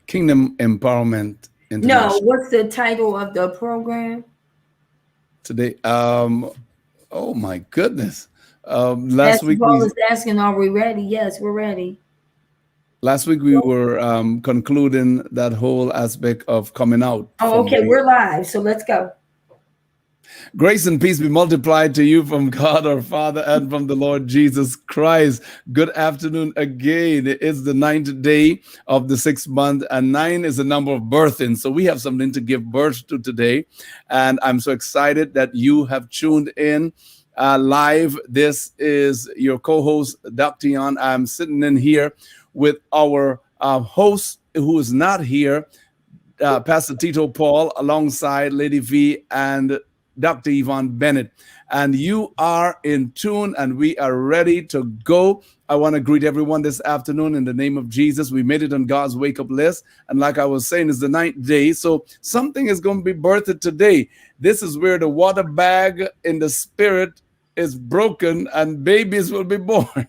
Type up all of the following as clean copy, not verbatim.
Kingdom Empowerment No, International. what's the title of the program? Today, oh my goodness. Last Pastor week Paul we is asking, are we ready? Yes, we're ready. were concluding that whole aspect of coming out Oh, from okay, the we're live, so let's go. grace and peace be multiplied to you from God our Father and from the Lord Jesus Christ. Good afternoon again. It's the ninth day of the 6th month, and 9 is the number of birthing. So we have something to give birth to today. And I'm so excited that you have tuned in live. This is your co host, Dr. Yan. I'm sitting in here with our host who is not here, Pastor Tito Paul, alongside Lady V and Dr. Yvonne Bennett. And you are in tune, and we are ready to go. I want to greet everyone this afternoon in the name of Jesus. We made it on God's wake up list. And like I was saying, it's the 9th day. So something is going to be birthed today. This is where the water bag in the spirit is broken and babies will be born.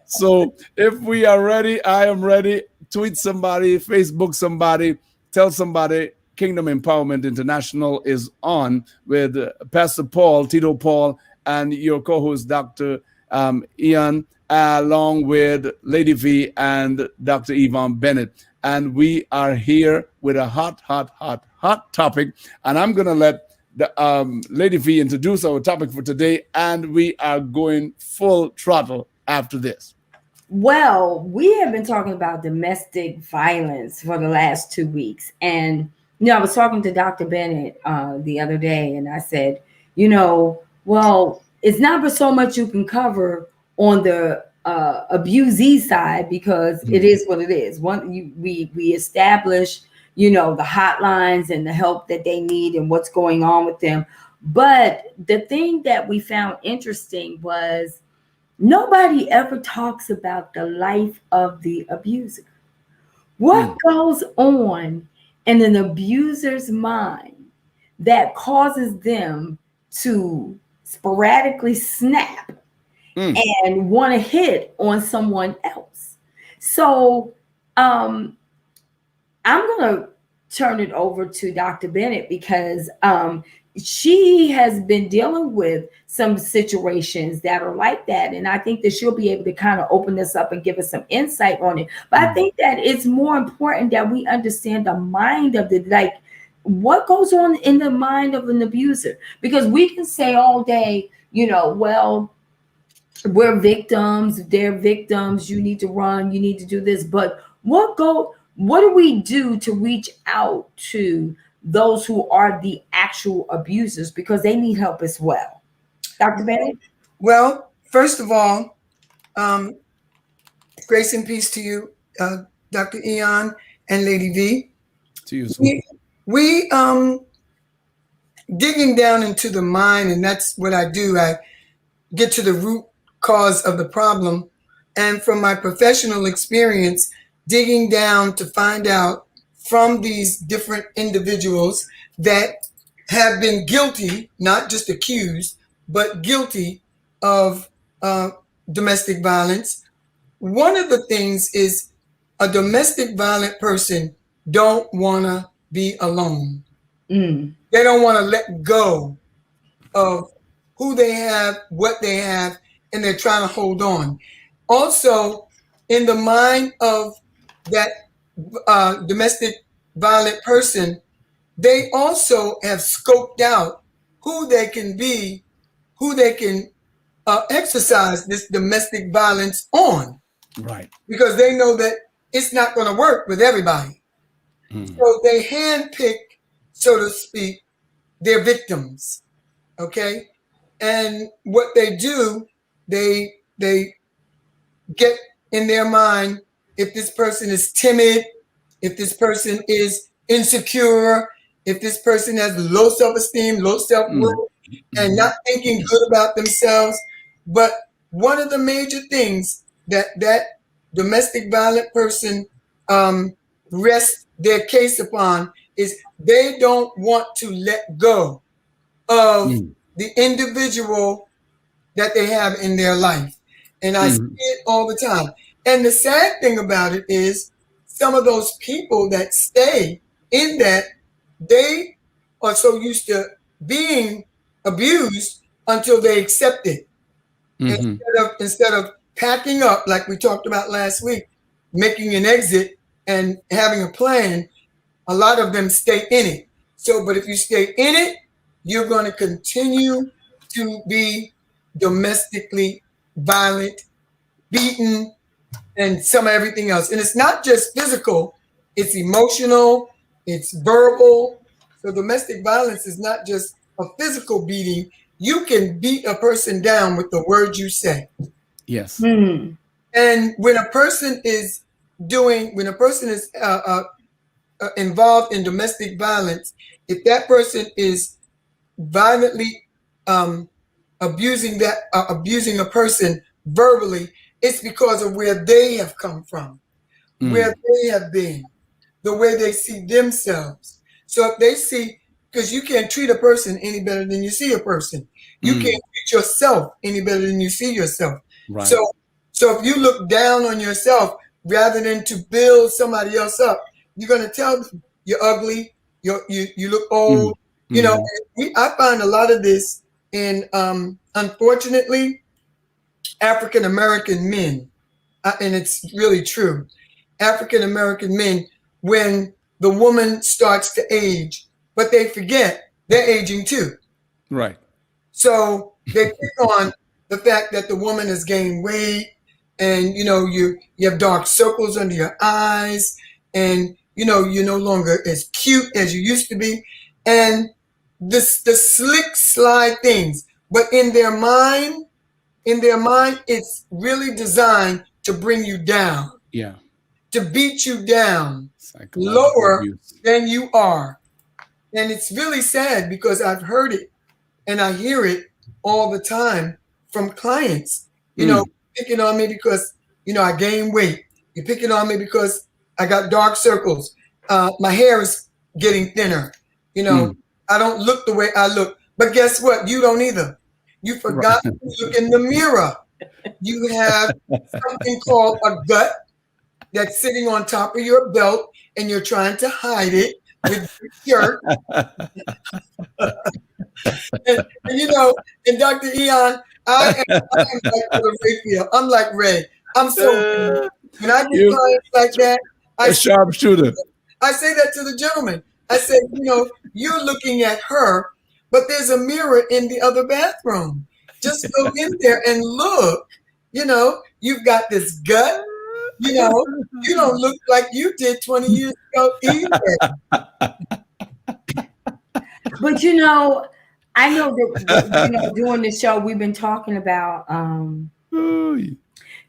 So if we are ready, I am ready. Tweet somebody, Facebook somebody, tell somebody Kingdom Empowerment International is on with Pastor Paul, Tito Paul, and your co host, Dr. Ian, along with Lady V and Dr. Yvonne Bennett. And we are here with a hot topic. And I'm going to let Lady V introduce our topic for today. And we are going full throttle after this. Well, we have been talking about domestic violence for the last 2 weeks. And, I was talking to Dr. Bennett the other day, and I said, well, it's not but so much you can cover on the abusee side because it is what it is. We establish, the hotlines and the help that they need and what's going on with them. But the thing that we found interesting was nobody ever talks about the life of the abuser. What goes on in an abuser's mind that causes them to sporadically snap and want to hit on someone else? So I'm going to turn it over to Dr. Bennett because she has been dealing with some situations that are like that. And I think that she'll be able to kind of open this up and give us some insight on it. But I think that it's more important that we understand the mind of what goes on in the mind of an abuser. Because we can say all day, well, we're victims, they're victims, you need to run, you need to do this. But what do we do to reach out to those who are the actual abusers because they need help as well? Dr. Bennett? Well, first of all, um, grace and peace to you, Dr. Eon and Lady V. To you, sir. We digging down into the mind, and that's what I do. I get to the root cause of the problem. And from my professional experience, digging down to find out from these different individuals that have been guilty, not just accused, but guilty of domestic violence. One of the things is a domestic violent person don't want to be alone. They don't want to let go of who they have, what they have, and they're trying to hold on. Also, in the mind of that domestic violent person, they also have scoped out who they can be, who they can exercise this domestic violence on. Right. Because they know that it's not going to work with everybody. So they handpick, so to speak, their victims. Okay? And what they do, they get in their mind if this person is timid, if this person is insecure, if this person has low self-esteem, low self-worth, and not thinking good about themselves. But one of the major things that domestic violent person rests their case upon is they don't want to let go of the individual that they have in their life. And I see it all the time. And the sad thing about it is some of those people that stay in that, they are so used to being abused until they accept it. Hmm. Instead of packing up like we talked about last week, making an exit and having a plan, a lot of them stay in it. So, but if you stay in it, you're going to continue to be domestically violent, beaten, and some of everything else. And it's not just physical, it's emotional, it's verbal. So domestic violence is not just a physical beating. You can beat a person down with the words you say. Yes. Hmm. And when a person is involved in domestic violence, if that person is violently um, abusing a person verbally, it's because of where they have come from, where Mm. they have been, the way they see themselves. So if they see, because you can't treat a person any better than you see a person, you can't Mm. treat yourself any better than you see yourself. So, Right. so if you look down on yourself rather than to build somebody else up, you're gonna tell them you're ugly, you look old. Mm. You know, Hmm. I find a lot of this in unfortunately African American men, and it's really true. African American men, when the woman starts to age, but they forget they're aging too. Right. So they pick on the fact that the woman has gained weight, and you have dark circles under your eyes, and you're no longer as cute as you used to be, and the slick slide things. But in their mind, it's really designed to bring you down, Yeah. to beat you down Psychological lower abuse. than you are. And it's really sad because I've heard it and I hear it all the time from clients, Mm. picking on me because, I gained weight. You're picking on me because I got dark circles. My hair is getting thinner. You know, Mm. I don't look the way I look. But guess what? You don't either. You forgot Right. to look in the mirror. You have something called a gut that's sitting on top of your belt, and you're trying to hide it with your shirt. And Dr. Eon, I am like the Raphael. I'm like Ray. I'm so mean. When I get You clients like that, I a say, sharpshooter. I say that to the gentleman. I said, you're looking at her, but there's a mirror in the other bathroom. Just go in there and look. You've got this gut. You don't look like you did 20 years ago either. But I know that during the show we've been talking about Ooh.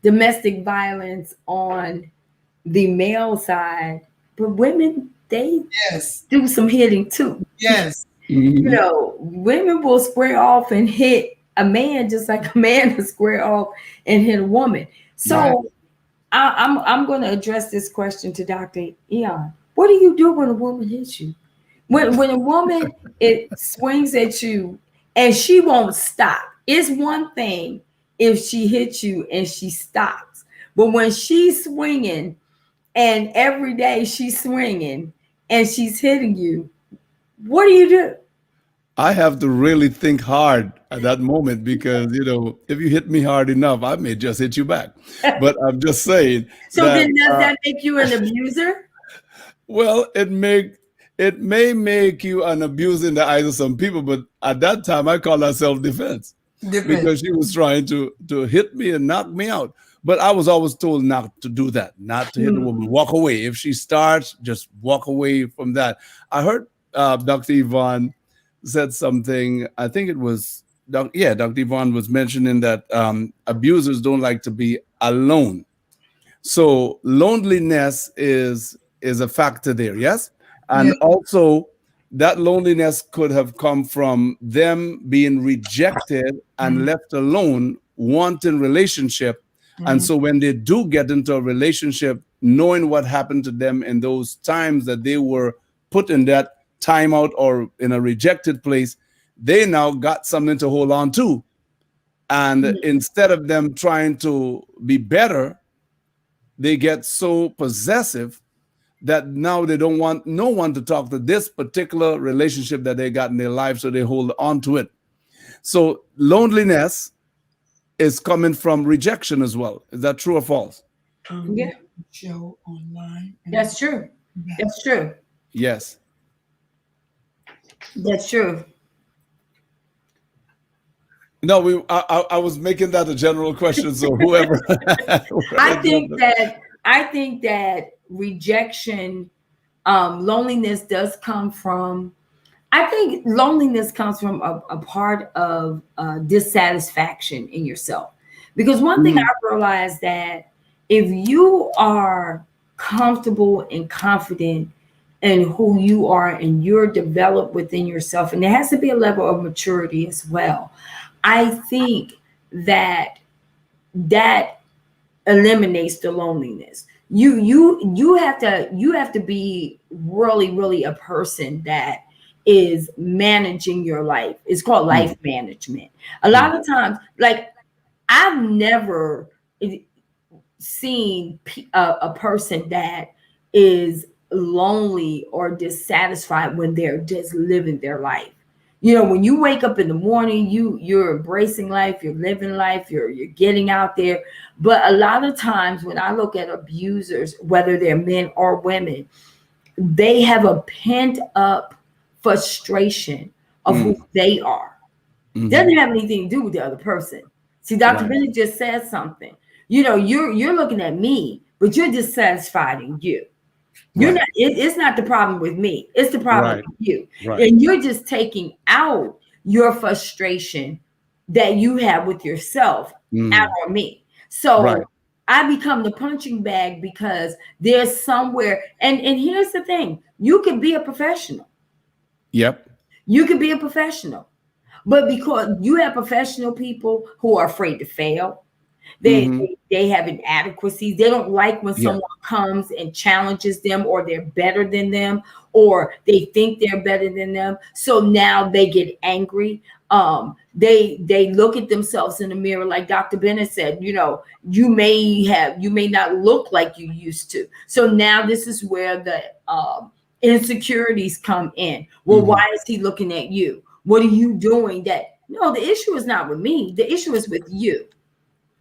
domestic violence on the male side, but women, they Yes. do some hitting too. Yes. Mhm. Women will square off and hit a man just like a man will square off and hit a woman. Right. So I'm going to address this question to Dr. Eon. What do you do when a woman hits you? When a woman it swings at you and she won't stop. It's one thing if she hits you and she stops, but when she's swinging and every day she's swinging and she's hitting you, what do you do? I have to really think hard at that moment because, if you hit me hard enough, I may just hit you back. But I'm just saying So that, then, does that make you an abuser? well, it may make you an abuser in the eyes of some people, but at that time I call that self-defense Different. because she was trying to hit me and knock me out. But I was always told not to do that, not to hit a woman. Walk away. If she starts, just walk away from that. I heard Dr. Yvonne said something. I think it was, Dr. Yvonne was mentioning that abusers don't like to be alone. So loneliness is a factor there, yes? Yeah. And also that loneliness could have come from them being rejected and Mhm. left alone, wanting relationship. And Mhm. so when they do get into a relationship, knowing what happened to them in those times that they were put in that timeout or in a rejected place, they now got something to hold on to. And instead of them trying to be better, they get so possessive that now they don't want no one to talk to this particular relationship that they got in their life, so they hold on to it. So loneliness is coming from rejection as well. Is that true or false? Yeah, Show online. that's true. That's true. Yes. That's true. No, I was making that a general question. So whoever, I think that rejection, loneliness does come from. I think loneliness comes from a part of dissatisfaction in yourself. Because one thing I realized that if you are comfortable and confident in who you are and you're developed within yourself, and there has to be a level of maturity as well. I think that that eliminates the loneliness. You have to be really a person that is managing your life. It's called life management. A lot of times, like I've never seen a person that is lonely or dissatisfied when they're just living their life. You know, when you wake up in the morning, you're embracing life, you're living life, you're getting out there. But a lot of times when I look at abusers, whether they're men or women, they have a pent up frustration of who they are. Doesn't have anything to do with the other person. See, Dr. Bennett just said something. You know, you're looking at me, but you're dissatisfied in you. You're not. It's not the problem with me. It's the problem with you, and you're just taking out your frustration that you have with yourself out on me. So I become the punching bag because there's somewhere. And here's the thing: you could be a professional. Yep. You could be a professional, but because you have professional people who are afraid to fail. They have inadequacies. They don't like when someone comes and challenges them, or they're better than them, or they think they're better than them. So now they get angry. They look at themselves in the mirror, like Dr. Bennett said. You know, you may not look like you used to. So now this is where the insecurities come in. Well, why is he looking at you? What are you doing? No, the issue is not with me. The issue is with you.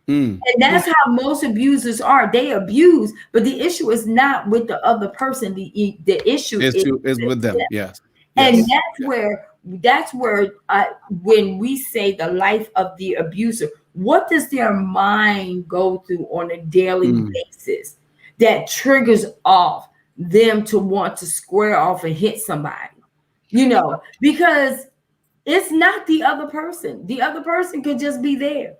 And that's how most abusers are. They abuse, but the issue is not with the other person. The issue is with them. Yes. And that's where when we say the life of the abuser, what does their mind go through on a daily basis that triggers off them to want to square off and hit somebody? You know, because it's not the other person. The other person could just be there.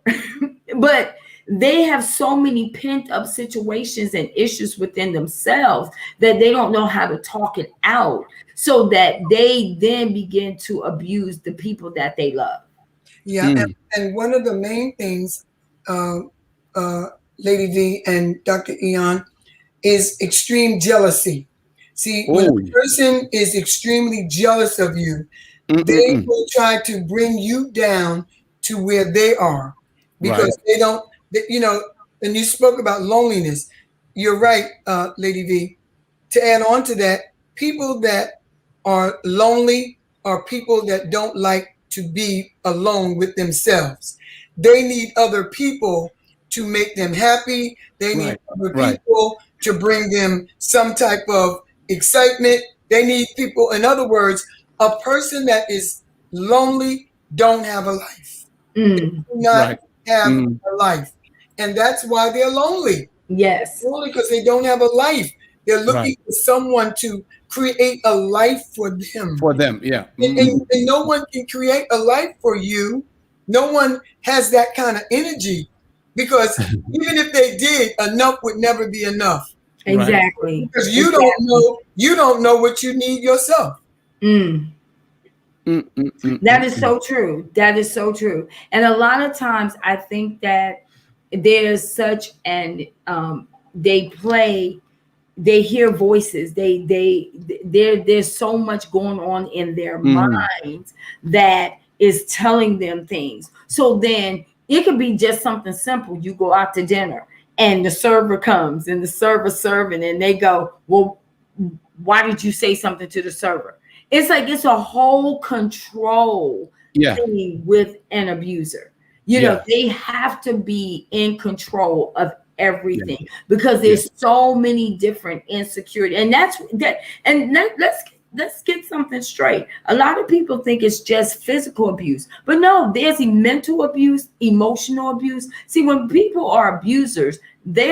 But they have so many pent up situations and issues within themselves that they don't know how to talk it out, so that they then begin to abuse the people that they love. Yeah. And one of the main things, Lady V and Dr. Eon, is extreme jealousy. See, when a person is extremely jealous of you, they will try to bring you down to where they are, because they don't, you know. And you spoke about loneliness. You're right, Lady V. To add on to that, people that are lonely are people that don't like to be alone with themselves. They need other people to make them happy. They need other people to bring them some type of excitement. They need people. In other words, a person that is lonely don't have a life. They do not have a life. And that's why they're lonely. Yes. Only because they don't have a life. They're looking for someone to create a life for them. For them, yeah. And no one can create a life for you. No one has that kind of energy, because even if they did, enough would never be enough. Exactly. Because you don't know what you need yourself. That is so true. That is so true. And a lot of times I think that there's such an they hear voices. There's so much going on in their minds that is telling them things. So then it could be just something simple. You go out to dinner and the server comes and the server's serving, and they go, well, why did you say something to the server? It's like it's a whole control Yeah. thing with an abuser. You know, Yeah. they have to be in control of Yeah. everything because Yeah. there's so many different insecurity, and that's that. And let's get something straight. A lot of people think it's just physical abuse, but no, there's mental abuse, emotional abuse. See, when people are abusers, they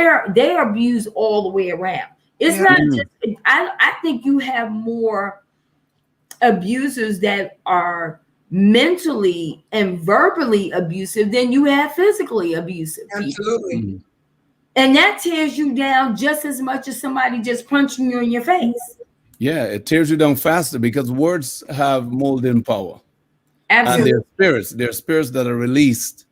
abuse all the way around. It's Yeah. not Mhm. just. I think you have more abusers that are mentally and verbally abusive than you have physically abusive people. Absolutely. Mhm. And that tears you down just as much as somebody just punching you in your face. Yeah, it tears you down faster because words have molding power. And Absolutely. they're spirits that are released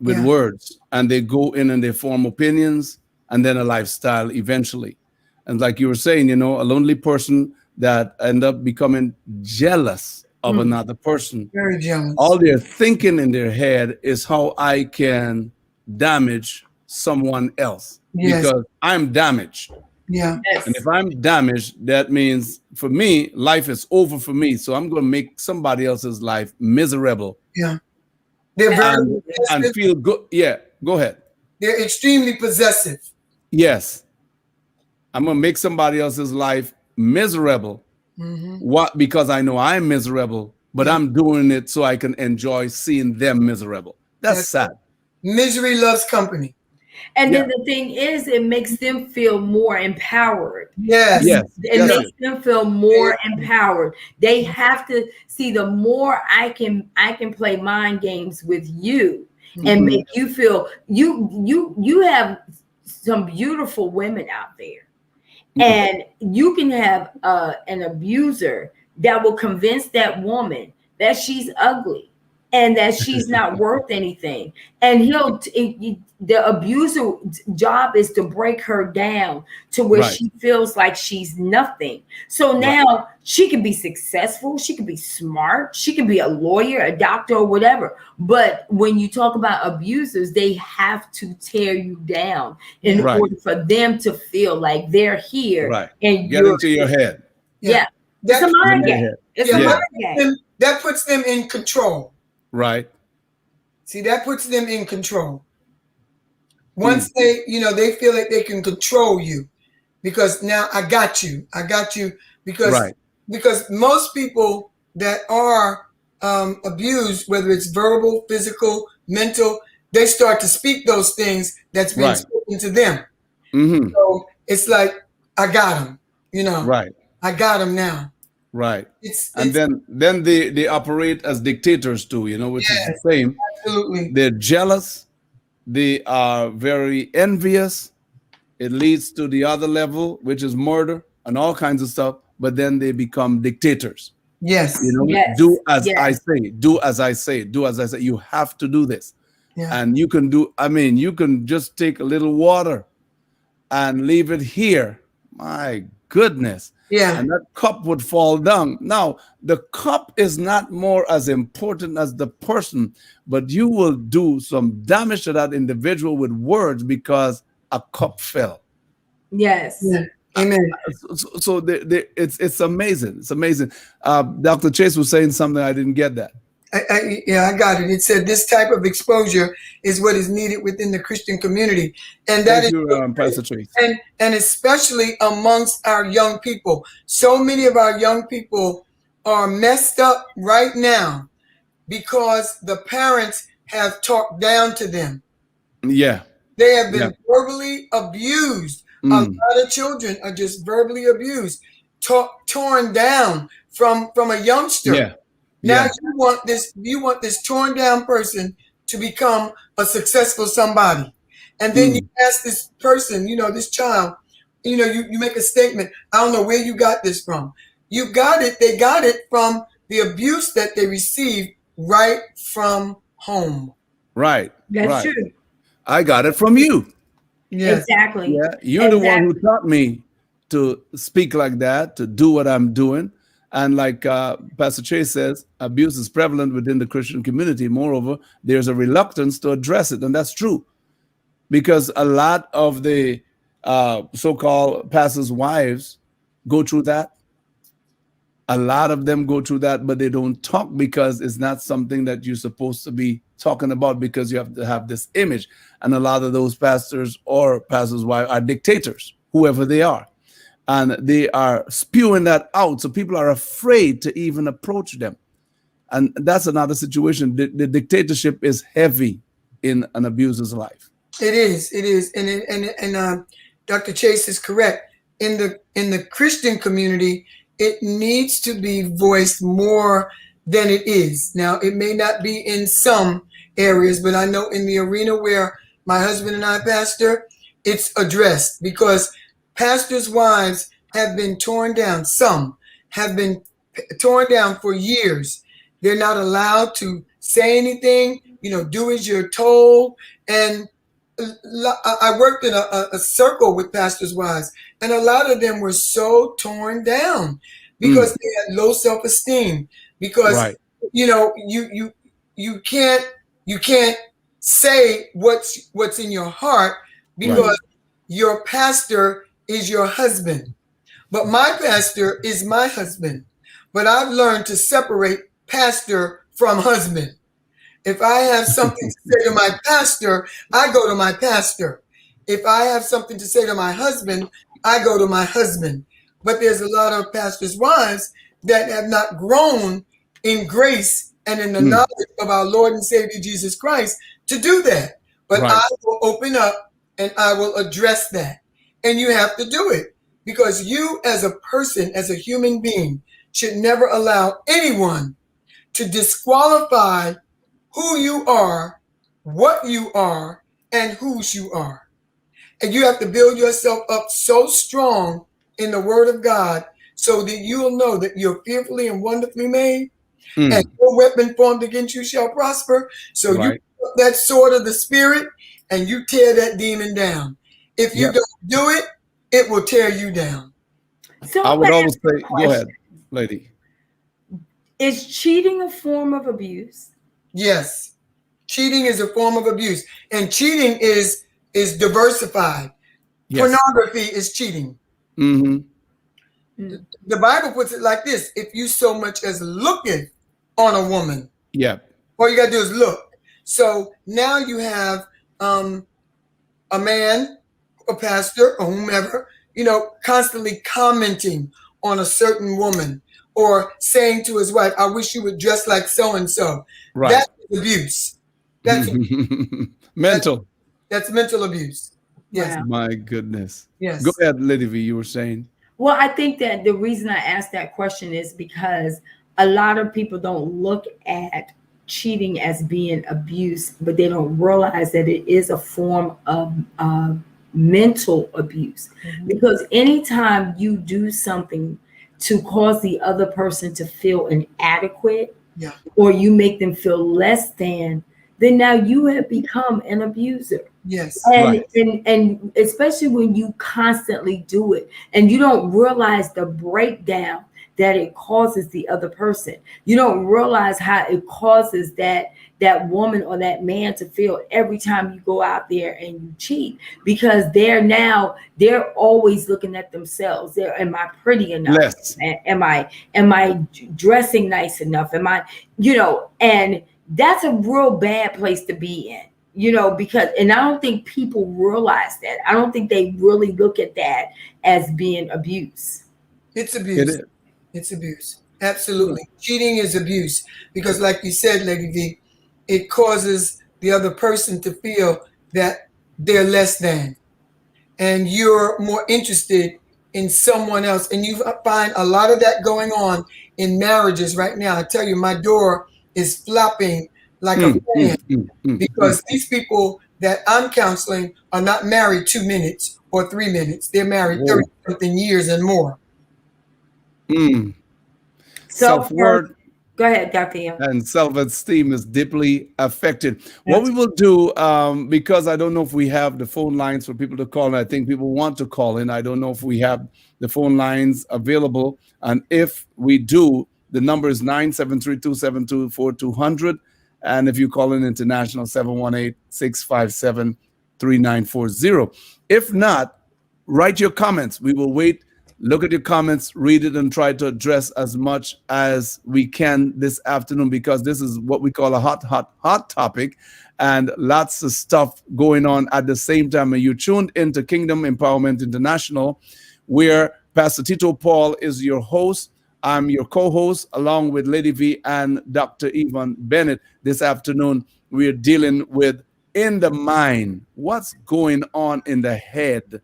with Yeah. words, and they go in and they form opinions and then a lifestyle eventually. And like you were saying, a lonely person that end up becoming jealous of Mm. another person, Very jealous. all they're thinking in their head is how I can damage someone else Yes. because I'm damaged. Yeah. And Yes. if I'm damaged, that means for me, life is over for me. So I'm going to make somebody else's life miserable Yeah. They're very and possessive. feel good. Yeah, go ahead. They're extremely possessive. Yes, I'm going to make somebody else's life miserable. Hmm. What? Because I know I'm miserable, but Yeah. I'm doing it so I can enjoy seeing them miserable. That's That's sad. misery loves company. And Yeah. then the thing is, it makes them feel more empowered. Yes. Yes. It Yes. makes them feel more empowered. They have to see the more I can play mind games with you and Mhm. make you feel you have some beautiful women out there. And you can have an abuser that will convince that woman that she's ugly and that she's not worth anything. And the abuser job is to break her down to where Right. she feels like she's nothing. So Right. now she can be successful, she can be smart, she can be a lawyer, a doctor, or whatever. But when you talk about abusers, they have to tear you down in Right. order for them to feel like they're here Right. and Get you're into your head. Yeah. yeah. It's a That Get in mind their game. head. It's a yeah, Yeah. mind that game. that puts them in control. Right. See, that puts them in control. Mm. Once they feel like they can control you because now I got you. I got you because Right. because most people that are abused, whether it's verbal, physical, mental, they start to speak those things that's been Right. spoken to them. Hmm. So it's like I got him. Right. I got him now. Right. And It's then they operate as dictators too, which is the yes, same. absolutely. They're jealous. They are very envious. It leads to the other level, which is murder and all kinds of stuff. But then they become dictators. Yes. Do Yes. as I Yes. say. Do as I say. Do as I say. You have to do this. Yeah. And you can do. I mean, you can just take a little water and leave it here. My goodness. Yeah. And that cup would fall down. Now, the cup is not more as important as the person, but you will do some damage to that individual with words because a cup fell. Yes. Yeah. Amen. So it's amazing. It's amazing. Dr. Chase was saying something, I didn't get that. I got it. It said this type of exposure is what is needed within the Christian community, and that Thank is you, Pastor Chase. and especially amongst our young people. So many of our young people are messed up right now because the parents have talked down to them. Yeah. They have Yeah. been verbally abused. A Mm. lot of children are just verbally abused, torn down from a youngster. Yeah. Now Yeah. you want this torn down person to become a successful somebody. And then you Mm. ask this person, this child, you make a statement. I don't know where you got this from. They got it from the abuse that they received right from home. Right. That's Right. true. I got it from you. Yes. Exactly. Yeah, you're the one who Exactly. taught me to speak like that, to do what I'm doing. And like Pastor Chase says, abuse is prevalent within the Christian community. Moreover, there's a reluctance to address it. And that's true because a lot of the so called pastors' wives, go through that. A lot of them go through that, but they don't talk because it's not something that you're supposed to be talking about, because you have to have this image. And a lot of those pastors or pastors' wives are dictators, whoever they are. And they are spewing that out. So people are afraid to even approach them. And that's another situation. The dictatorship is heavy in an abuser's life. It is. It is. And Dr. Chase is correct. In the Christian community, it needs to be voiced more than it is. Now, it may not be in some areas, but I know in the arena where my husband and I pastor, it's addressed, because pastors' wives have been torn down. Some have been torn down for years. They're not allowed to say anything, do as you're told. And I worked in a circle with pastors' wives, and a lot of them were so torn down because they had low self-esteem. Because Right. you can't say what's in your heart, because your pastor is your husband. But my pastor is my husband. But I've learned to separate pastor from husband. If I have something to say to my pastor, I go to my pastor. If I have something to say to my husband, I go to my husband. But there's a lot of pastors' wives that have not grown in grace and in the knowledge of our Lord and Savior Jesus Christ to do that. But I will open up and I will address that. And you have to do it, because you as a person, as a human being, should never allow anyone to disqualify who you are, what you are, and whose you are. And you have to build yourself up so strong in the Word of God so that you'll know that you're fearfully and wonderfully made, and no weapon formed against you shall prosper. So you put that sword of the Spirit and you tear that demon down. If you don't do it, it will tear you down. So I would always say, go ahead, lady. Is cheating a form of abuse? Yes. Cheating is a form of abuse. And cheating is diversified. Yes. Pornography is cheating. Mm-hmm. The Bible puts it like this: if you so much as looking on a woman, all you got to do is look. So now you have a man, a pastor, or whomever, constantly commenting on a certain woman, or saying to his wife, I wish you would dress like so-and-so. Right. That's abuse. That's mental. That's mental abuse. Yes. Wow. My goodness. Yes. Go ahead, Lady V, you were saying. Well, I think that the reason I asked that question is because a lot of people don't look at cheating as being abuse, but they don't realize that it is a form of mental abuse. Mm-hmm. Because anytime you do something to cause the other person to feel inadequate, or you make them feel less than, then now you have become an abuser. Yes. And especially when you constantly do it and you don't realize the breakdown that it causes the other person. You don't realize how it causes that woman or that man to feel every time you go out there and you cheat, because they're always looking at themselves. Am I pretty enough? Yes. Am I dressing nice enough? Am I, and that's a real bad place to be in, because, and I don't think people realize that. I don't think they really look at that as being abuse. It's abuse. It's abuse. Absolutely. Cheating is abuse, because like you said, Lady V, it causes the other person to feel that they're less than, and you're more interested in someone else. And you find a lot of that going on in marriages right now. I tell you, my door is flopping like a fan, because these people that I'm counseling are not married 2 minutes or 3 minutes. They're married 30-something years and more. Self-worth. Go ahead, Dr. M. And self-esteem is deeply affected. What we will do, because I don't know if we have the phone lines for people to call, and I think people want to call in. I don't know if we have the phone lines available. And if we do, the number is 973-272-4200. And if you call in international, 718-657-3940. If not, write your comments. We will wait Look at your comments, read it, and try to address as much as we can this afternoon, because this is what we call a hot topic, and lots of stuff going on at the same time. And you tuned into Kingdom Empowerment International, where Pastor Tito Paul is your host. I'm your co-host, along with Lady V and Dr. Yvonne Bennett. This afternoon, we're dealing with in the mind, what's going on in the head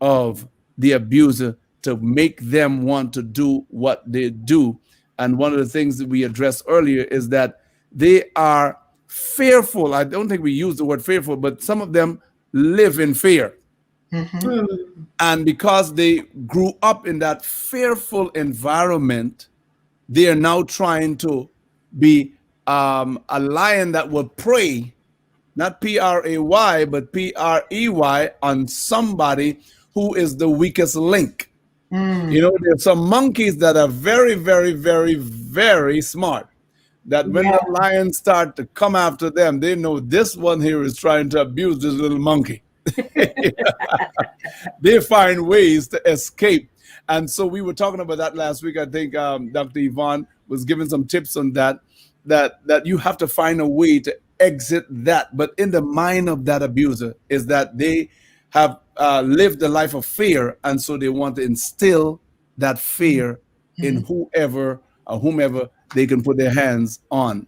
of the abuser to make them want to do what they do. And one of the things that we addressed earlier is that they are fearful. I don't think we use the word fearful, but some of them live in fear. And because they grew up in that fearful environment, they are now trying to be a lion that will prey, not P-R-A-Y, but P-R-E-Y, on somebody who is the weakest link. You know, there's some monkeys that are very, very, very, very smart. That when the lions start to come after them, they know this one here is trying to abuse this little monkey. They find ways to escape. And so we were talking about that last week. I think Dr. Yvonne was giving some tips on that you have to find a way to exit that. But in the mind of that abuser is that they have lived a life of fear, and so they want to instill that fear in whomever they can put their hands on.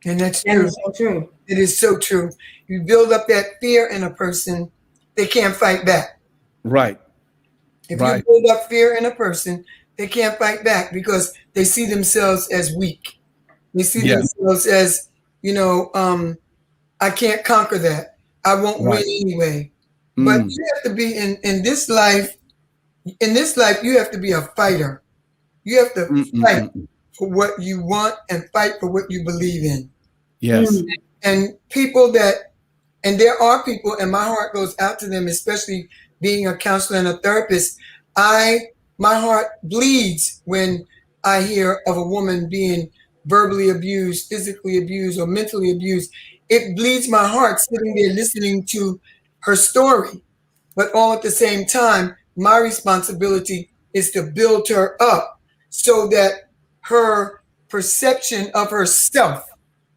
And that's That true. is so true. It is so true. You build up that fear in a person, they can't fight back. Right. If Right. you build up fear in a person, they can't fight back because they see themselves as weak. They see Yes. themselves as, I can't conquer that. I won't Right. win anyway. But you have to be in this life. In this life, you have to be a fighter. You have to fight for what you want and fight for what you believe in. Yes. And there are people, and my heart goes out to them, especially being a counselor and a therapist. My heart bleeds when I hear of a woman being verbally abused, physically abused, or mentally abused. It bleeds my heart sitting there listening to her story. But all at the same time, my responsibility is to build her up so that her perception of herself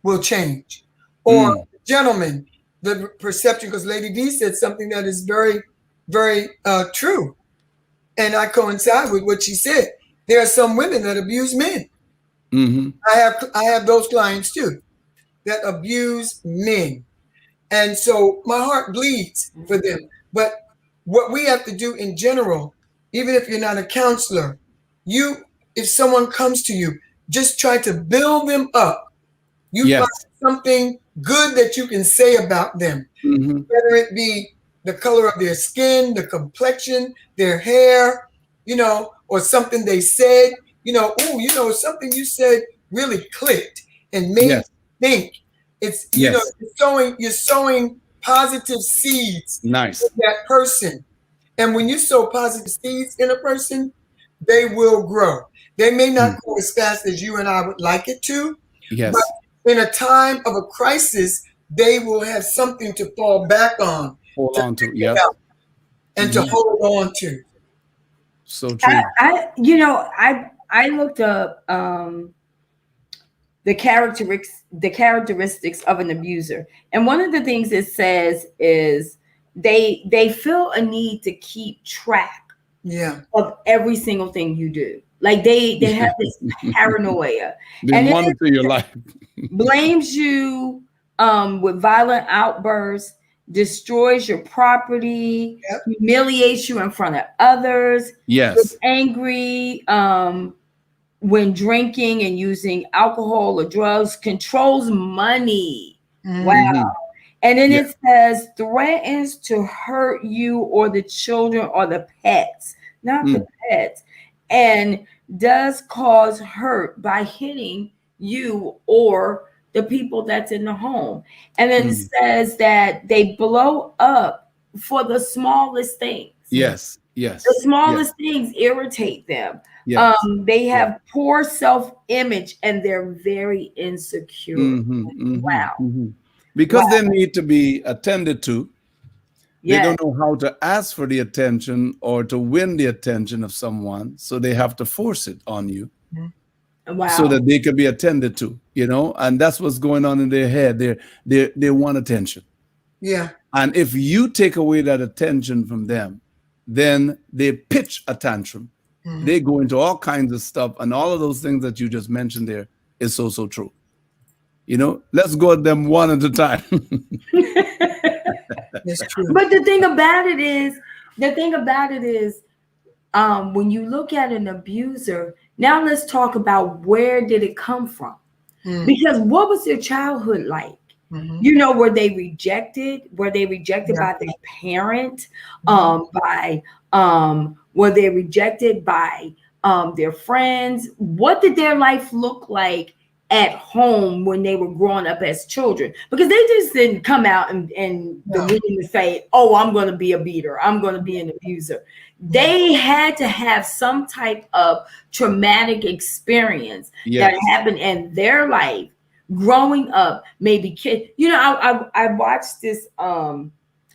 will change. Or gentlemen, the perception, because Lady D said something that is very, very true. And I coincide with what she said. There are some women that abuse men. I have those clients too that abuse men. And so my heart bleeds for them. But what we have to do in general, even if you're not a counselor, if someone comes to you, just try to build them up. You find something good that you can say about them, whether it be the color of their skin, the complexion, their hair, or something they said, something you said really clicked and made you think. It's, you're sowing positive seeds in that person. And when you sow positive seeds in a person, they will grow. They may not grow as fast as you and I would like it to, but in a time of a crisis, they will have something to fall back on, and to hold on to. So true. I looked up the characteristics of an abuser, and one of the things it says is they feel a need to keep track of every single thing you do. Like they have this paranoia. They monitor your life. Blames you with violent outbursts, destroys your property, humiliates you in front of others. Yes. Angry when drinking and using alcohol or drugs, controls money. Wow. And then it says threatens to hurt you or the children or the pets, not the pets, and does cause hurt by hitting you or the people that's in the home. And then it says that they blow up for the smallest things. Yes. The smallest things irritate them. They have poor self-image and they're very insecure. Wow. Because they need to be attended to. They Yes. don't know how to ask for the attention or to win the attention of someone, so they have to force it on you so Wow. that they can be attended to, and that's what's going on in their head. They want attention. Yeah. And if you take away that attention from them, then they pitch a tantrum. They go into all kinds of stuff, and all of those things that you just mentioned there is so true. Let's go at them one at a time. That's true. But the thing about it is, when you look at an abuser, now let's talk about where did it come from? Because what was their childhood like? Were they rejected? Were they rejected by their parent? Were they rejected by their friends? What did their life look like at home when they were growing up as children? Because they just didn't come out and the women say, "Oh, I'm going to be a beater. I'm going to be an abuser." They had to have some type of traumatic experience that happened in their life growing up. Maybe I watched this. I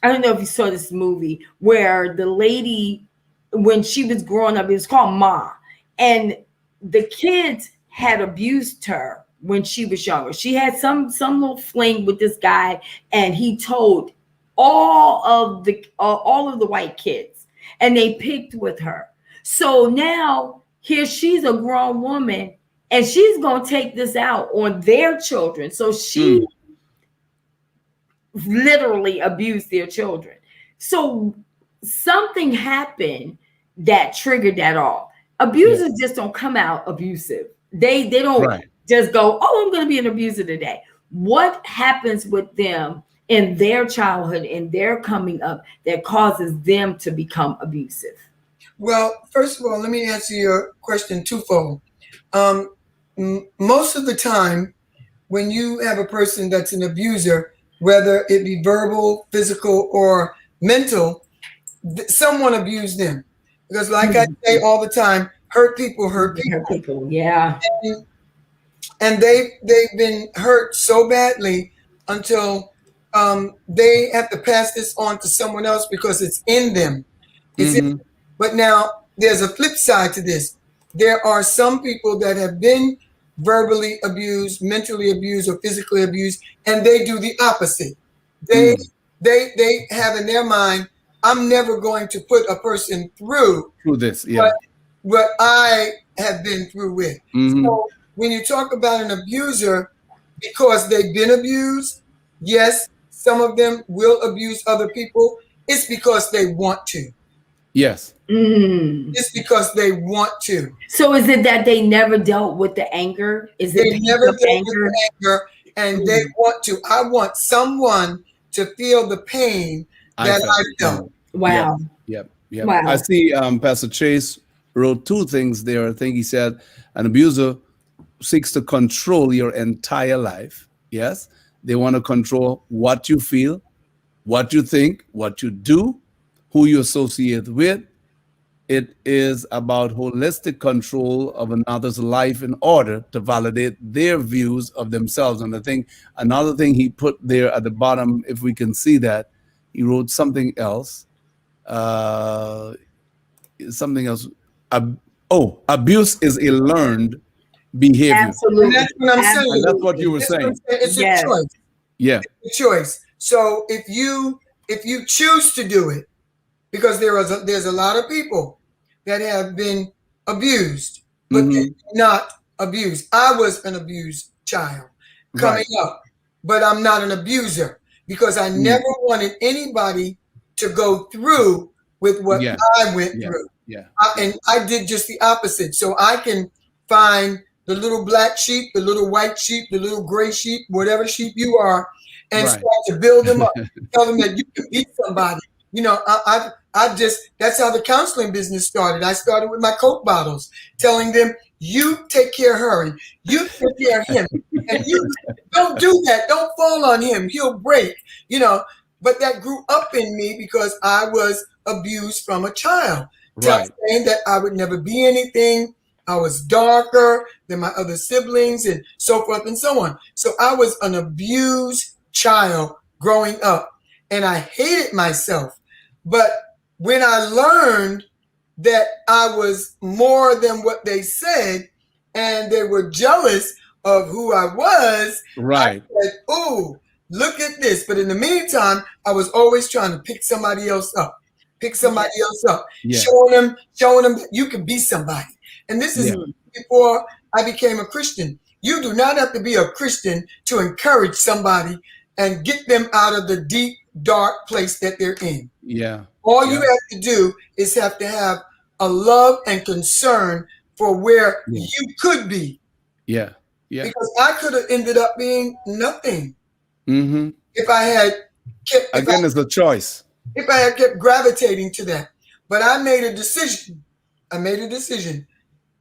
don't know if you saw this movie where the lady, when she was growing up, it was called Ma, and the kids had abused her when she was younger. She had some little fling with this guy, and he told all of the white kids, and they picked with her. So now here she's a grown woman, and she's going to take this out on their children. So she literally abused their children. So something happened that triggered that all. Abusers just don't come out abusive. They don't just go, "Oh, I'm going to be an abuser today." What happens with them in their childhood, in their coming up, that causes them to become abusive? Well, first of all, let me answer your question twofold. Most of the time, when you have a person that's an abuser, whether it be verbal, physical, or mental, someone abused them. Because like I say all the time, hurt people hurt people. Hurt people, yeah. And they've been hurt so badly until they have to pass this on to someone else because it's in them. But now there's a flip side to this. There are some people that have been verbally abused, mentally abused, or physically abused, and they do the opposite. They have in their mind, "I'm never going to put a person through this, what I have been through with." So when you talk about an abuser, because they've been abused, yes, some of them will abuse other people. It's because they want to. Yes. It's because they want to. So is it that they never dealt with the anger? Is it they never dealt with the anger, and they want to? I want someone to feel the pain that I felt. Wow. Yep. Wow. I see Pastor Chase wrote two things there. I think he said an abuser seeks to control your entire life. Yes. They want to control what you feel, what you think, what you do, who you associate with. It is about holistic control of another's life in order to validate their views of themselves. And I think another thing he put there at the bottom, if we can see that, he wrote something else. Abuse is a learned behavior. Absolutely. And that's what I'm saying. And that's what you were saying. It's a choice. Yeah. It's a choice. So if you choose to do it, because there's a lot of people that have been abused, but they're not abused. I was an abused child coming up, but I'm not an abuser because I never wanted anybody to go through with what I went through. And I did just the opposite. So I can find the little black sheep, the little white sheep, the little gray sheep, whatever sheep you are, and start to build them up, tell them that you can beat somebody. I've just, that's how the counseling business started. I started with my Coke bottles, telling them, "You take care of her and you take care of him. And you don't do that. Don't fall on him. He'll break." But that grew up in me because I was abused from a child. Saying that I would never be anything. I was darker than my other siblings and so forth and so on. So I was an abused child growing up. and I hated myself. But when I learned that I was more than what they said and they were jealous of who I was, I Right. said, "Ooh, look at this." But in the meantime, I was always trying to pick somebody else up, Yeah. Yeah. showing them that you can be somebody. And this is Yeah. Mhm. before I became a Christian. You do not have to be a Christian to encourage somebody and get them out of the deep, dark place that they're in. Yeah. All you Yeah. have to do is have to have a love and concern for where Yeah. you could be. Yeah. Yeah. Because I could have ended up being nothing Mm-hmm. if I had kept Again, it's a choice. if I had kept gravitating to that. But I made a decision. I made a decision.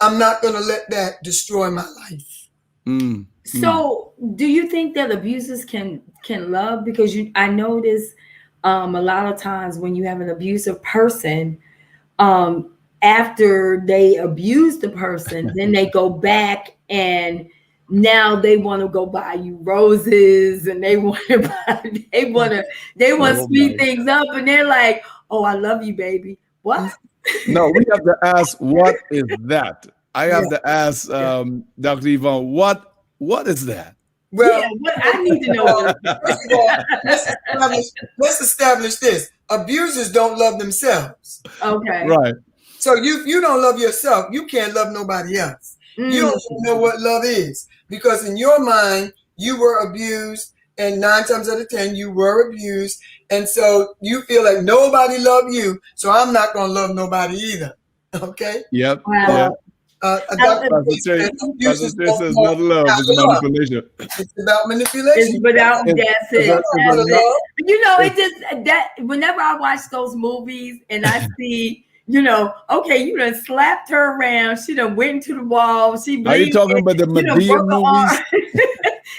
I'm not gonna let that destroy my life. Mm. Mm. So, do you think that abusers can love? Because I notice a lot of times when you have an abusive person, um, after they abuse the person, then they go back and now they want to go buy you roses and they want to they want to Oh my. speed things up and they're like, "Oh, I love you, baby." What? No, we have to ask, what is that? I Yeah. have to ask Dr. Yvonne, what is that? Yeah, Well, what I need to know well, is first of all, let's establish this. Abusers don't love themselves. okay. Right. So you don't love yourself, you can't love nobody else. You Mm, don't even know what love is because in your mind you were abused, and 9 times out of 10 you were abused, and so you feel like nobody loved you, so I'm not gonna love nobody either. Okay. Yep. wow. Yep. Well, Dr. Uh, Pastor J J, said Pastor abusers J don't says know not love, how it's to love. manipulation. It's about It's manipulation. without Is, that's is You that, it. don't know how That's to it. love. You know, is, it just that whenever I watch those movies and I see, okay, you done slapped her around, she done went into the wall, she are you bleeding, talking about the you done Medea broke her movies? arm.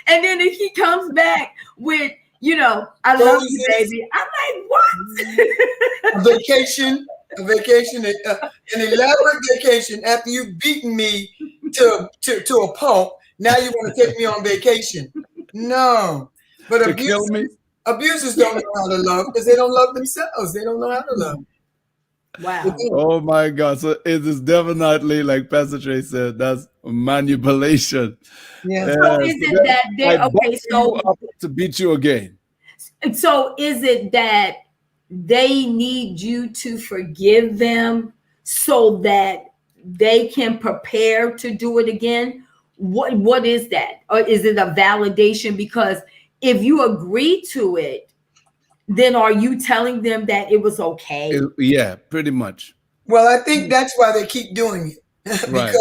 And then if he comes back with, I love you, Roses, baby. I'm like, what? a vacation, an elaborate vacation after you've beaten me to a pulp. Now you want to take me on vacation? No, but To kill me? abusers don't know how to love because they don't love themselves. They don't know how to love. They Wow. don't. Oh my God. So it is definitely, like Pastor Trey said, that's manipulation. Yeah. So Yes. is it that I they okay, butter you so up to beat you again. is it that they need you to forgive them so that they can prepare to do it again? What is that? Or is it a validation? Because if you agree to it, then are you telling them that it was okay? Yeah, pretty much. Well, I think that's why they keep doing it Right.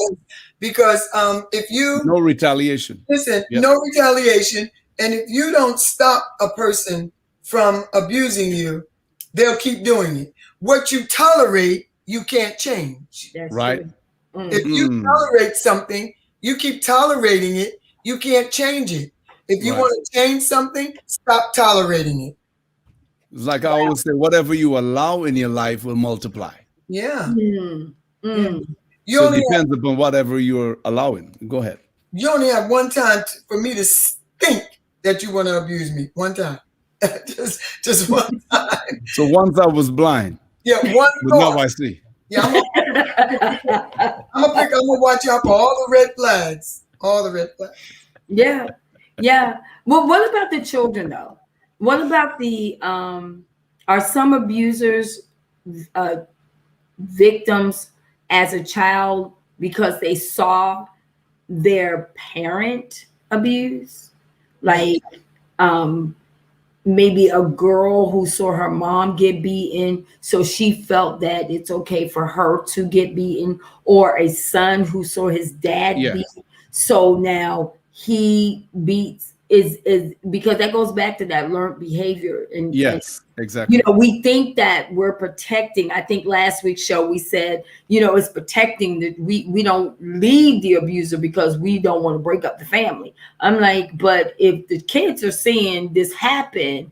because if you No retaliation. listen, Yep. no retaliation, and if you don't stop a person from abusing you, they'll keep doing it. What you tolerate, you can't change. That's Right. true. If Mm. you Mm, tolerate something, you keep tolerating it, you can't change it. If you right. want to change something, stop tolerating it. It's like I Wow. always say, whatever you allow in your life will multiply. Yeah. Mm. Yeah. Mm. You So it only have, depends upon whatever you're allowing. Go ahead. you only have one time for me to think that you want to abuse me. One time. just one time. So once I was blind, Yeah, one but now thought. I see. Yeah, I'm gonna watch out for all the red flags. All the red flags. Yeah, yeah. Well, what about the children though? What about the are some abusers uh victims as a child because they saw their parent abuse? Yeah. Like um maybe a girl who saw her mom get beaten, so she felt that it's okay for her to get beaten, or a son who saw his dad Yeah. beat, so now he beats is because that goes back to that learned behavior and Yes, exactly. we think that we're protecting. I think last week's show we said, it's protecting that we don't leave the abuser because we don't want to break up the family. I'm like, but if the kids are seeing this happen,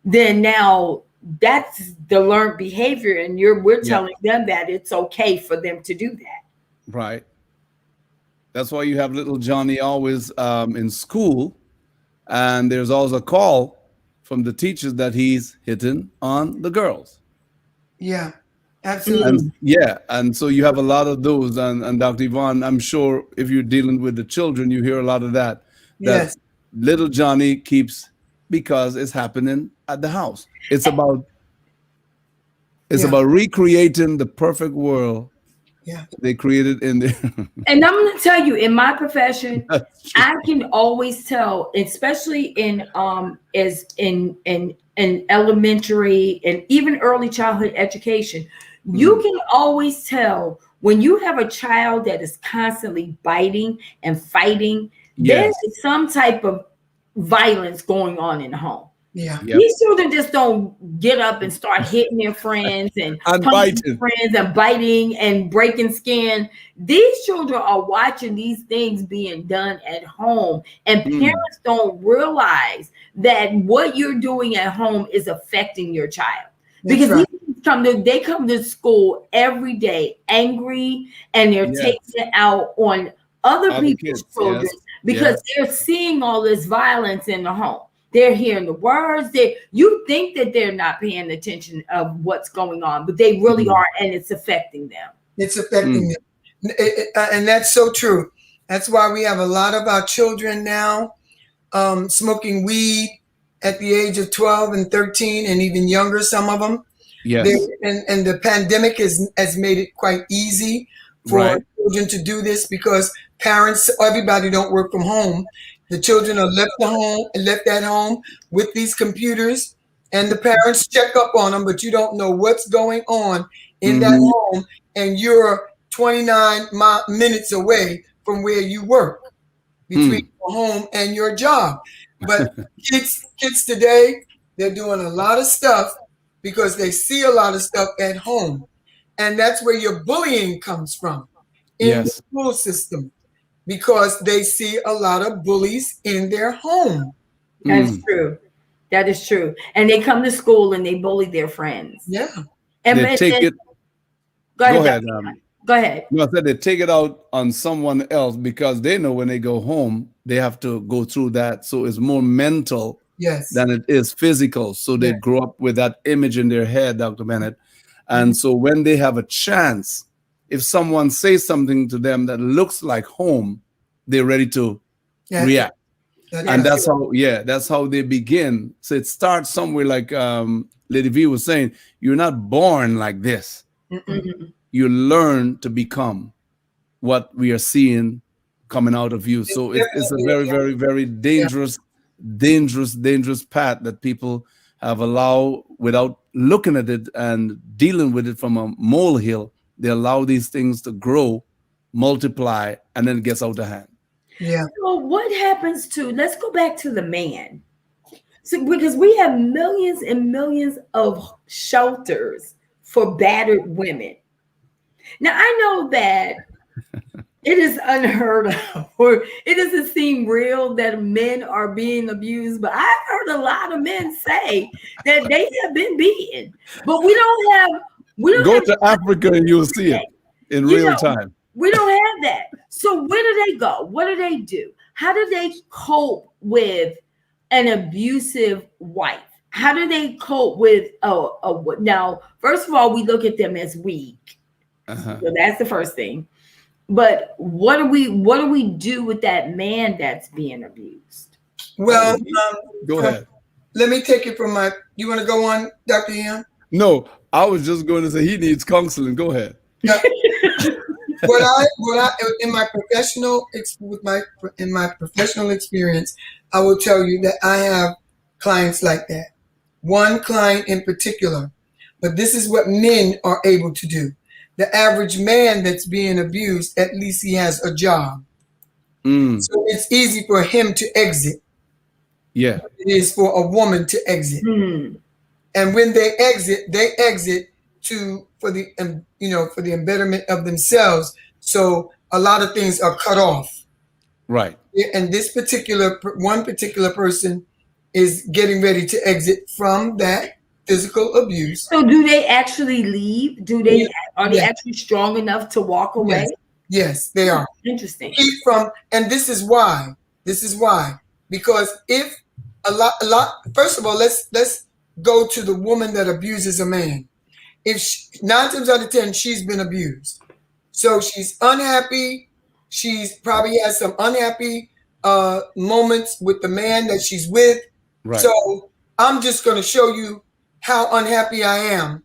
then now that's the learned behavior, and we're Yeah. telling them that it's okay for them to do that. Right. That's why you have little Johnny always in school, and there's always a call. from the teachers that he's hitting on the girls. Yeah, And absolutely. yeah, and so you have a lot of those. And Dr. Yvonne, I'm sure if you're dealing with the children, you hear a lot of that. That Yes, little Johnny keeps because it's happening at the house. It's yeah, about recreating the perfect world yeah, they created in there. And I'm going to tell you, in my profession, That's true. I can always tell, especially in as in elementary and even early childhood education, you Mm, can always tell when you have a child that is constantly biting and fighting, there yes. is some type of violence going on in the home. yeah, Yep. These children just don't get up and start hitting their friends and And punching biting. friends and biting and breaking skin. These children are watching these things being done at home, and Mm, parents don't realize that what you're doing at home is affecting your child. that's Because right. these kids they come to school every day angry, and they're taking yes. it out on other Other people's kids. children Yes. because Yes. they're seeing all this violence in the home. They're hearing the words. You think that they're not paying attention of what's going on, but they really Mm, are, and it's affecting them. It's affecting mm, them. And that's so true. That's why we have a lot of our children now smoking weed at the age of 12 and 13 and even younger, some of them. They, yes. and the pandemic has made it quite easy for Right. children to do this because parents, everybody don't work from home. The children are left at home with these computers, and the parents check up on them, but you don't know what's going on in that Hmm. home, and you're 29 minutes away from where you work between Hmm. your home and your job. But kids today, they're doing a lot of stuff because they see a lot of stuff at home. And that's where your bullying comes from in the Yes. school system because they see a lot of bullies in their home. That is Mm. true. That is true. And they come to school and they bully their friends. Yeah. And, They and, take and it. go Go ahead, ahead. Dr. Go ahead. No, I said they take it out on someone else because they know when they go home, they have to go through that. So it's more mental Yes. than it is physical. So they Yeah. grow up with that image in their head, Dr. Bennett. Mhm. And so when they have a chance, if someone says something to them that looks like home, they're ready to That's right. react. That's And right. that's how, yeah, that's how they begin. So it starts somewhere like Lady V was saying, you're not born like this. Mm-mm. Mhm. You learn to become what we are seeing coming out of you. It's So it's a definitely very, very, very yeah. dangerous path that people have allowed without looking at it and dealing with it from a molehill. They allow these things to grow, multiply, and then it gets out of hand. Yeah. So what happens to, let's go back to the man. So because we have millions and millions of shelters for battered women. Now I know that it is unheard of, or it doesn't seem real that men are being abused, but I've heard a lot of men say that they have been beaten. But we don't Go have to Africa and you'll see it that. in You real know, time. we don't have that. So where do they go? What do they do? How do they cope with an abusive wife? How do they cope with now? First of all, we look at them as weak. Uh-huh. So that's the first thing. But what do we do with that man that's being abused? Well, Go from, ahead. let me take it from my. You want to go on, Dr. Ian? No, I was just going to say he needs counseling. Go ahead. Yeah. What I in my in my professional experience, I will tell you that I have clients like that. One client in particular, but this is what men are able to do. The average man that's being abused, at least he has a job, Mm, so it's easy for him to exit. yeah. It is for a woman to exit, Hmm. and when they exit to for the for the embetterment of themselves. So a lot of things are cut off. Right. And this one particular person is getting ready to exit from that physical abuse. So do they actually leave? Yeah, Are they yeah, actually strong enough to walk yes, away? yes, they are. Interesting. Keep from, and this is why. This is why. Because if a lot. First of all, let's go to the woman that abuses a man. If 9 times out of 10, she's been abused, so she's unhappy. She's probably has some unhappy moments with the man that she's with. Right. So I'm just going to show you how unhappy I am,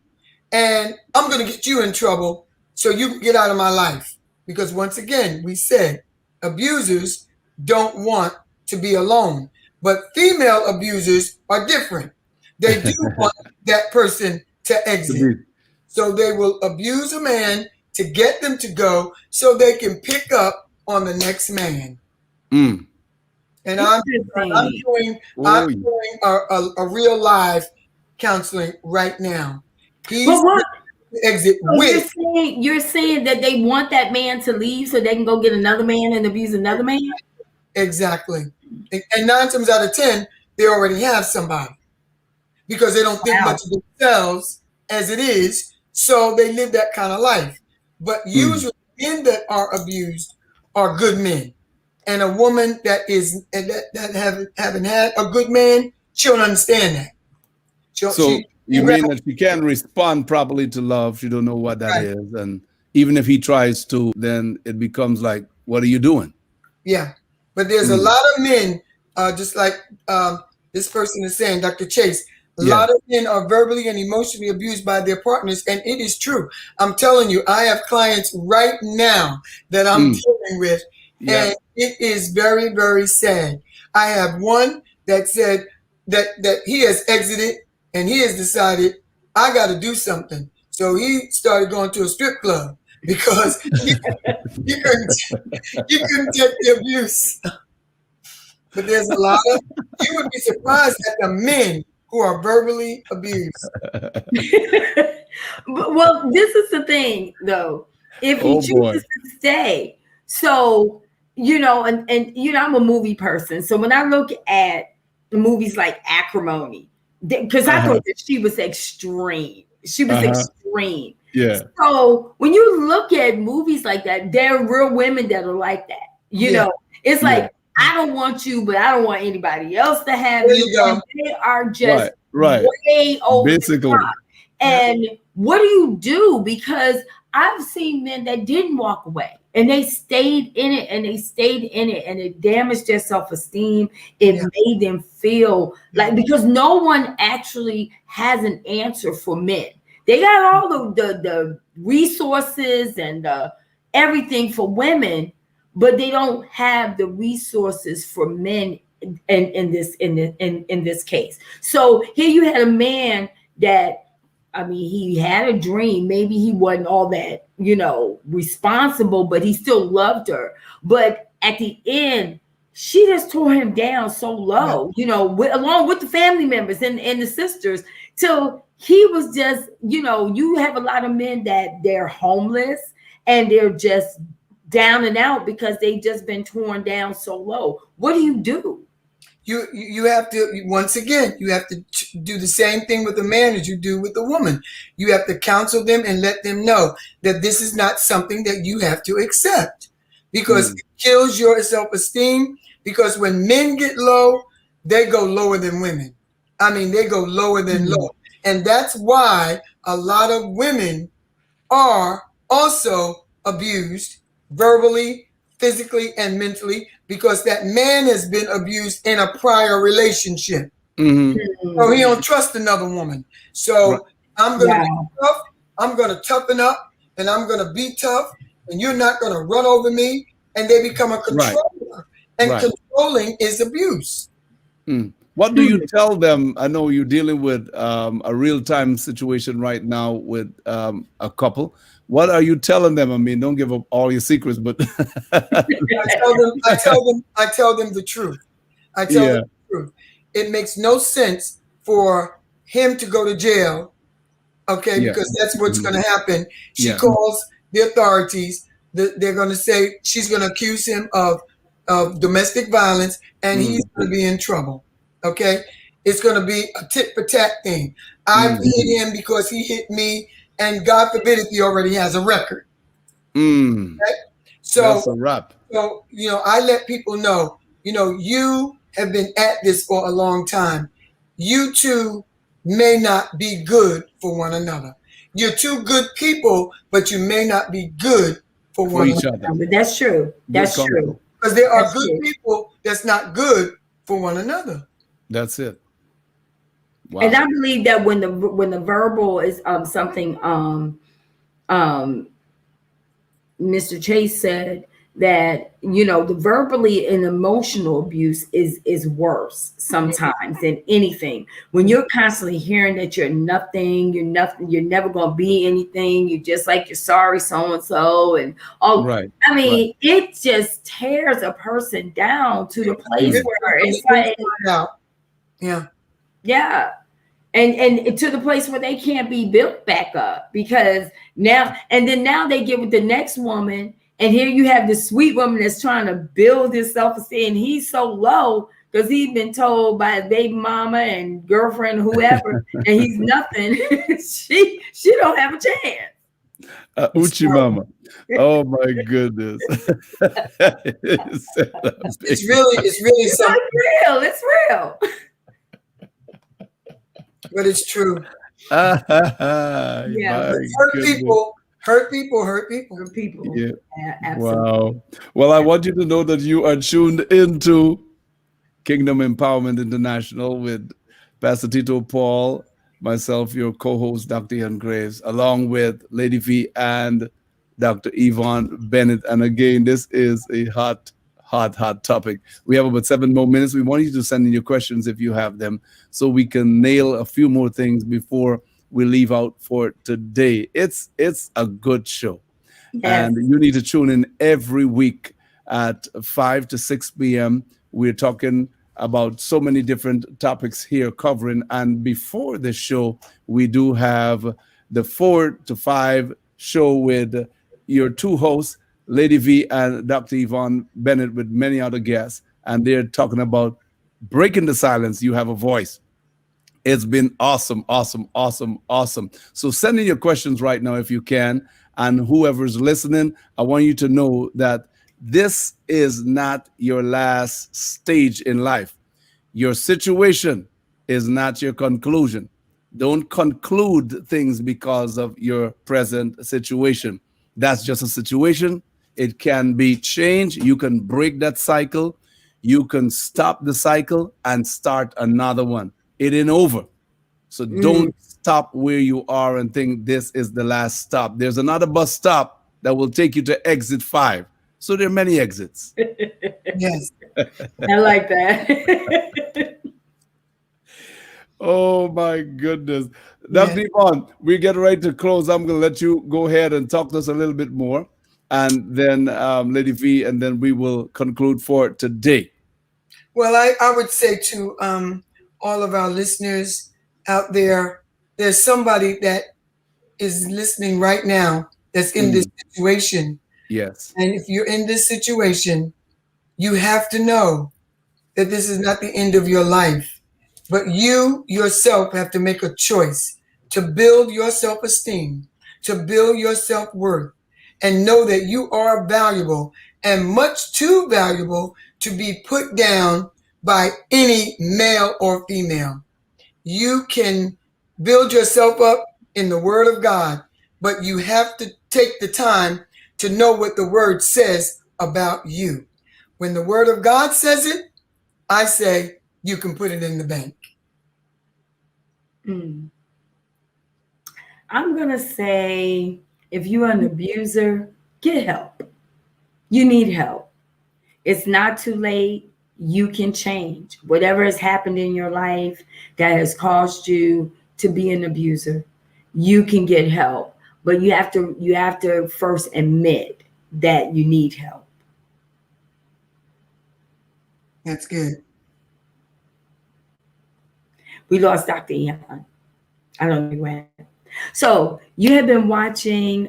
and I'm going to get you in trouble so you can get out of my life. Because once again, we said abusers don't want to be alone, but female abusers are different. They do want that person to exit. So they will abuse a man to get them to go so they can pick up on the next man. Mm. And I'm doing a real live counseling right now. He's exit So with. you're saying that they want that man to leave so they can go get another man and abuse another man? Exactly. And 9 times out of 10, they already have somebody because they don't think much of themselves as it is. So they live that kind of life. But usually men that are abused are good men. And a woman that haven't had a good man, she don't understand that. You mean that she can't respond properly to love? She don't know what that is, and even if he tries to, then it becomes like, "What are you doing?" Yeah, but there's a lot of men, just like this person is saying, Dr. Chase. A lot of men are verbally and emotionally abused by their partners, and it is true. I'm telling you, I have clients right now that I'm dealing with, and it is very, very sad. I have one that said that he has exited and he has decided I got to do something. So he started going to a strip club because he couldn't take the abuse. But there's a lot of, you would be surprised at the men who are verbally abused. Well, this is the thing, though. If he chooses to stay, so and I'm a movie person. So when I look at movies like Acrimony, because I thought that she was extreme. She was extreme. Yeah. So when you look at movies like that, there are real women that are like that. You know, it's like, I don't want you, but I don't want anybody else to have you. They are just way over the top. And what do you do? Because I've seen men that didn't walk away and they stayed in it and it damaged their self-esteem. It made them feel like, because no one actually has an answer for men. They got all the resources and everything for women, but they don't have the resources for men in this case. So here you had a man that, I mean, he had a dream. Maybe he wasn't all that, responsible, but he still loved her. But at the end, she just tore him down so low, along with the family members and the sisters. So he was just, you have a lot of men that they're homeless and they're just down and out because they just been torn down so low. What do you do? You have to, once again, you have to do the same thing with a man as you do with a woman. You have to counsel them and let them know that this is not something that you have to accept, because it kills your self-esteem. Because when men get low, they go lower than women. I mean, they go lower than low. And that's why a lot of women are also abused verbally, physically, and mentally, because that man has been abused in a prior relationship. So he don't trust another woman. So I'm going to be tough. I'm going to toughen up, and I'm going to be tough, and you're not going to run over me. And they become a controller. And controlling is abuse. What do you tell them? I know you're dealing with a real-time situation right now with a couple. What are you telling them? I mean, don't give up all your secrets, but I tell them the truth. I tell them the truth. It makes no sense for him to go to jail, because that's what's going to happen. She calls the authorities. They're going to say she's going to accuse him of domestic violence, and he's going to be in trouble. Okay, it's going to be a tit for tat thing. I hit him because he hit me, and God forbid if he already has a record. Okay? So that's a wrap. So I let people know, you have been at this for a long time. You two may not be good for one another. You're two good people, but you may not be good for For one each another. other. But that's true. Good That's true. counsel. Because there are That's good true. people that's not good for one another. That's it. And Wow. I believe that when the verbal is something um Mr. Chase said that the verbally and emotional abuse is worse sometimes than anything. When you're constantly hearing that you're nothing, you're never gonna be anything, you're just like you're sorry so and so, and all. Right. I Right. mean, it just tears a person down to the place It's Mm. where it's really like, inside out. Yeah. yeah. And to the place where they can't be built back up because now they get with the next woman, and here you have this sweet woman that's trying to build his self-esteem. He's so low because he's been told by his baby mama and girlfriend, whoever, and he's nothing. she don't have a chance. Uchi So mama. Oh my goodness. it's really It's something, real. It's real. but it's true. Yeah, My but Hurt goodness. people, hurt people, hurt people. for people, Yeah. absolutely. Wow. Well, I want you to know that you are tuned into Kingdom Empowerment International with Pastor Tito Paul, myself, your co-host, Dr. Ian Graves, along with Lady V and Dr. Yvonne Bennett. And again, this is a hot topic. We have about 7 more minutes. We want you to send in your questions if you have them, so we can nail a few more things before we leave out for today. It's a good show. Yes. And you need to tune in every week at 5 to 6 p.m. We're talking about so many different topics here covering. And before the show, we do have the 4 to 5 show with your two hosts, Lady V and Dr. Yvonne Bennett, with many other guests. And they're talking about breaking the silence. You have a voice. It's been awesome, awesome, awesome, awesome. So send in your questions right now if you can. And whoever's listening, I want you to know that this is not your last stage in life. Your situation is not your conclusion. Don't conclude things because of your present situation. That's just a situation. It can be changed. You can break that cycle. You can stop the cycle and start another one. It ain't over. So Mm. don't stop where you are and think this is the last stop. There's another bus stop that will take you to exit 5. So there are many exits. Yes. I like that. Oh my goodness. Yes. Dr. Yvonne, we get ready to close. I'm going to let you go ahead and talk to us a little bit more. And then Lady V, and then we will conclude for today. Well, I would say to all of our listeners out there, there's somebody that is listening right now that's in this Mm, situation. yes. And if you're in this situation, you have to know that this is not the end of your life, but you yourself have to make a choice to build your self esteem, to build your self worth, and know that you are valuable and much too valuable to be put down by any male or female. You can build yourself up in the Word of God, but you have to take the time to know what the Word says about you. When the Word of God says it, I say you can put it in the bank. Mm. I'm going to say if you're an abuser, get help. You need help. It's not too late. You can change. Whatever has happened in your life that has caused you to be an abuser, you can get help. But you have to first admit that you need help. That's good. We lost Dr. Ian. I don't know where he went. So you have been watching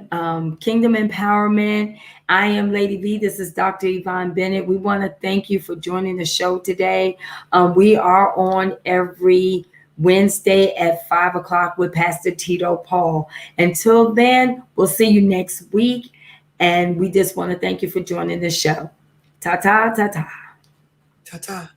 Kingdom Empowerment. I am Lady V. This is Dr. Yvonne Bennett. We want to thank you for joining the show today. We are on every Wednesday at 5 o'clock with Pastor Tito Paul. Until then, we'll see you next week. And we just want to thank you for joining the show. Ta ta ta ta. Ta ta.